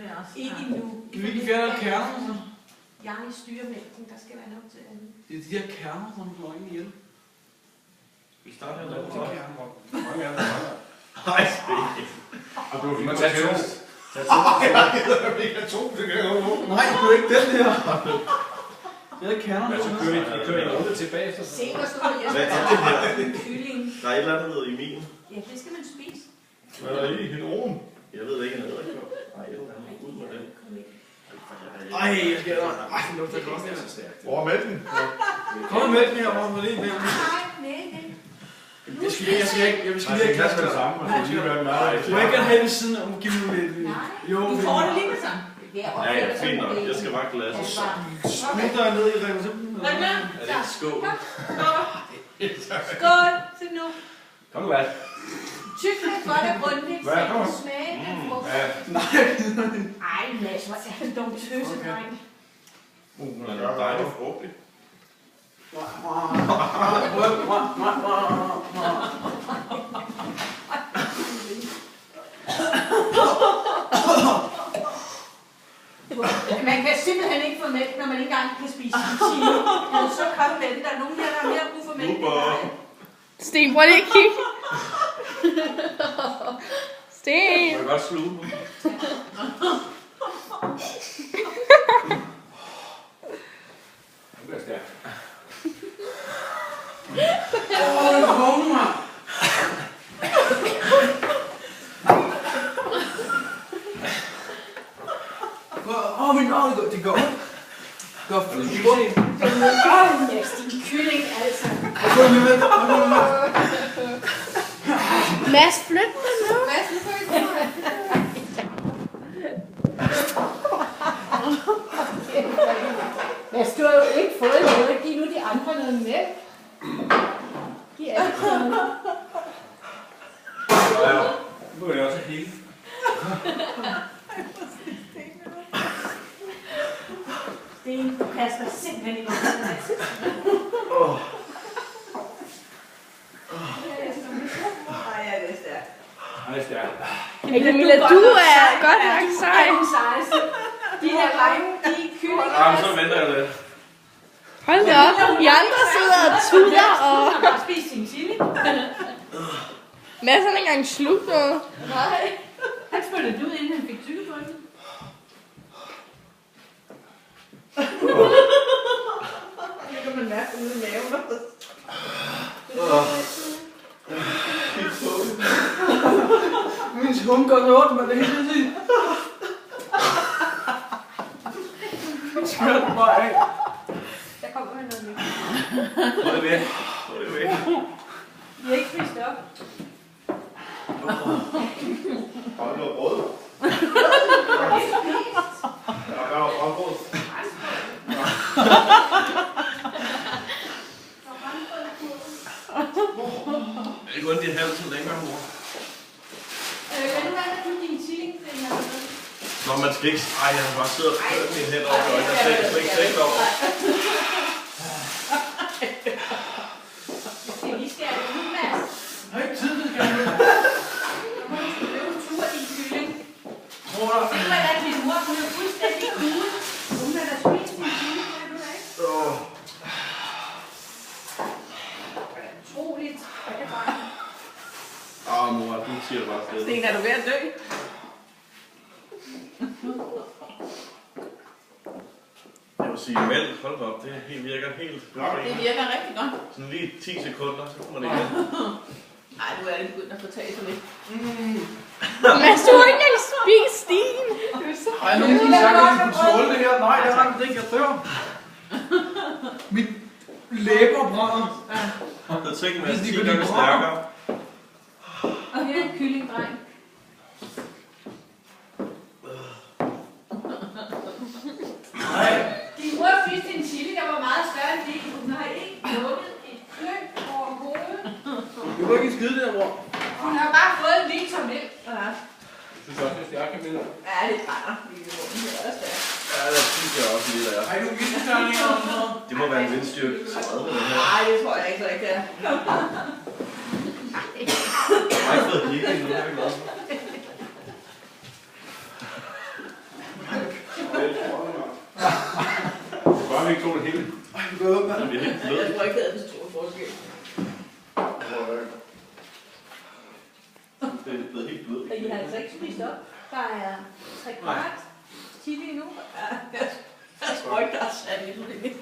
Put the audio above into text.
det også. Ikke endnu. Kan vi ikke fjerne kernerne så? Jeg styrer mælken, der skal være nok til andet. Det er de her kerner, som slår ind ihjel. Vi starter med Det er kerner. mange af dem mangler. Nej, det er ikke. Og du må tage to. Tag to. Vi kan to, det kan jeg jo. Nej, det er ikke den her. Det er kernerne. Men så kører vi en runde tilbage efter. Se, hvor stor jeg Hvad er det her? kylling. Der er et eller andet, der hedder Emil. Ja, det skal man spise. Hvad er der i en ovn? Jeg ved ikke, hvad det hedder. Nej, jeg ved ikke, ud med det. Ej, jeg skal da. Ej, det lugter godt. Det er så stærkt. Hvor er mælken? Kom med mælken her, hvor det er. Nej, nej. Jeg skal lige have kaste det sammen, og så lige være med dig. Du må ikke have ved siden om at give mig lidt. Nej, Jo, du får det lige med sammen. Ja, ja, fint nok. Jeg skal bare glasse. smut dig ned i revolutionen. Er det ikke skål? Skål. Se nu. Kom nu, hvad? Tyk lidt godt og grundigt, så Hvad? du kan smage af frugt. Ja. Ej, Mads, hvor er det dog tøsedreng. Den er dejligt frugtig. Man kan simpelthen ikke få mælk, når man ikke engang kan spise en chili. Så kom med den. Der er nogen her, der har mere brug for mælk end dig. Sten, prøv lige at kigge. Sten. Må jeg godt sluge nu? Det bliver stærkt. Min navn, det går. Går Yes, din kylling, altså. Mads, flyt dig nu. Mads, nu får jeg Mads, du har jo ikke fået noget. Giv nu de andre noget mælk. Giv alle noget. Nu er det også helt. Sten, du kaster simpelthen i noget. Ej, ja, det er stærkt. Det er stærkt. Hey, Camilla, du er godt nok sej. Du er den sejeste. De her drenge, de kyllinger. Jamen, så venter jeg lidt. Hold da op. De andre sidder og tuller, og Han har bare spist sin chili. Mads har ikke engang slugt noget. Nej. Han spyttede det ud, inden han fik tykke på den. Det kan man mærke ude i maven. Min tunge går noget ondt, men det er helt sygt. Skør den bare af. Der kommer noget nyt. Hvor er det væk? Hvor er det væk? Vi har ikke spist op. Og det var rød. Der var råbrød. Det er kun de halvtid længere, mor. Hvad er du din chilingfinger? Nå, man skal ikke... Ej, jeg har bare siddet og kørt min hænder op i øjnene. Jeg har slet ikke tænkt over. Skal vi skære det ud, Mads? Jeg har ikke tid til det. Nu må du løbe en tur i kylling. Mor, der Se, hvordan din mor, hun er fuldstændig cool. Hun har da spist sin kylling, kan du da ikke? Utroligt. Hvad er bare? Mor, du siger det bare sted. Sten, er du ved at dø? Jeg vil sige, mælk, hold op, det virker helt... Det virker rigtig godt. Sådan lige 10 sekunder, så kommer det igen. Ej, du er lidt begyndt at få tag for lidt. Mads, du har ikke engang spist Sten. har jeg nogensinde sagt, at jeg kunne tåle det her? Nej, det har jeg ikke. Jeg dør. Mit læber brænder. Jeg tænker, at jeg 10 gange stærkere. Og her er en kyllingdreng. Nej. Din mor spiste en chili, der var meget større end din. Hun har ikke lukket et kløn overhovedet. Det var ikke en skide der, bror. Hun har bare fået en liter mælk. Jeg synes også, det er stærkt, Camilla. Ja, det brænder. Det er også stærkt. Ja, det synes jeg også lidt af. Ej, du er vildstørninger eller noget. Det må være en vindstyrke 30 med det her. Nej, det tror jeg ikke så ikke, det er. Jeg har ikke fået gik endnu, det er jeg glad for. vi ikke tog det hele. Ej, vi går op, mand. Det bliver helt Jeg blødt. tror ikke, det er den store forskel. Det er blevet helt blødt. I har altså ikke spist op. Der er 3 kvart chili nu. Jeg tror ikke, der er sat i det.